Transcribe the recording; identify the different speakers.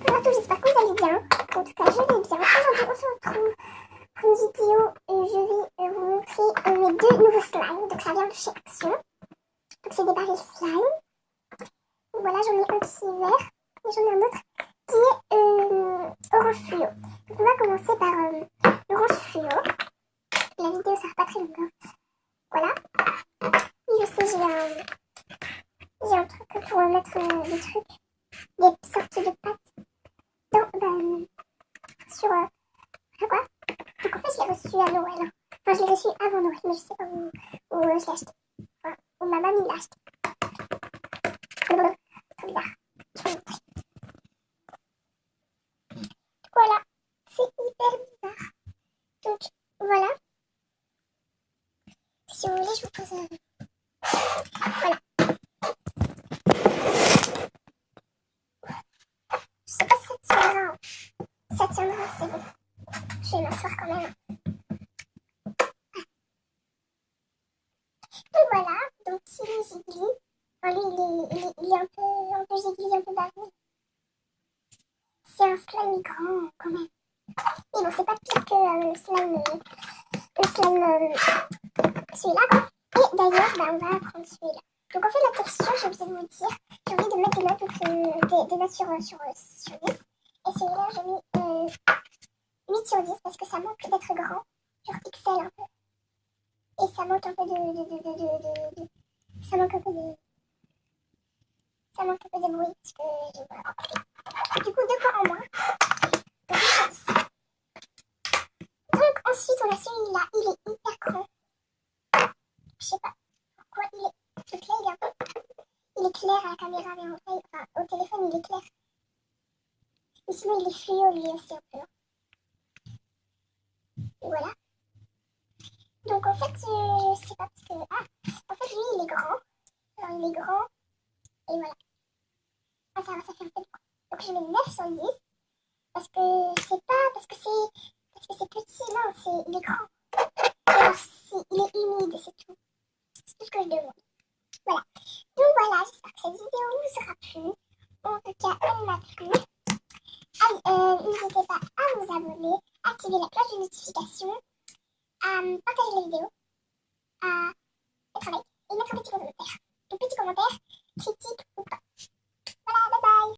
Speaker 1: Bonjour à tous, j'espère que vous allez bien. En tout cas, je vais bien. Aujourd'hui, on se retrouve pour une vidéo. Je vais vous montrer mes deux nouveaux slimes. Donc, ça vient de chez Action. Donc, c'est des barils slime. Donc, voilà, j'en ai un qui est vert et j'en ai un autre qui est orange fluo. Donc, on va commencer par l'orange fluo. La vidéo sera pas très longue. Hein. Voilà. Oui, je sais, j'ai un truc pour mettre des trucs, des sortes de pâtes sur quoi. Donc en fait, je l'ai reçu à Noël. Hein. Enfin, je l'ai reçu avant Noël, mais je sais pas où je l'ai acheté. Enfin, où ma mamie l'a acheté. Trop bizarre. Je vais vous montrer. Voilà. C'est hyper bizarre. Donc, voilà. Si vous voulez, je vous pose... Voilà. Je sais pas si ça tiendra. Ça tiendra, c'est bon. Je vais m'asseoir quand même. Donc voilà. Donc, il est gigli. Enfin, lui, il est un peu gigli, un peu barbu. C'est un slime grand, quand même. Et bon, c'est pas pire que le slime celui-là, quoi. Et d'ailleurs, on va prendre celui-là. Donc en fait, la texture, j'ai oublié de vous dire, j'ai oublié de mettre des notes, des notes sur 10. Et celui-là, j'ai mis 8 sur 10 parce que ça manque d'être grand, genre XL un peu. Et ça manque un peu ça manque un peu de... Ça manque un peu de bruit parce que voilà. Du coup, 2 points en moins. Donc 8 sur 10. Donc ensuite, on a celui-là, il est hyper grand. Je sais pas pourquoi il est... Donc là, il est clair à la caméra, mais enfin, au téléphone, il est clair. Et sinon, il est fluo, lui aussi, un peu. Et voilà. Donc, en fait, je sais pas, parce que... Ah, en fait, lui, il est grand. Alors, il est grand. Et voilà. Ah, ça fait un peu de quoi. Donc, je mets 9 sur 10. Parce que c'est pas... Parce que c'est petit, non, il est grand. Alors, il est humide, c'est tout. C'est tout ce que je demande. Voilà. Donc, voilà, j'espère que cette vidéo vous aura plu. En tout cas, elle m'a plu. N'hésitez pas à vous abonner, à activer la cloche de notification, à partager la vidéo, à être avec et mettre un petit commentaire. Donc petit commentaire, critique ou pas. Voilà, bye bye.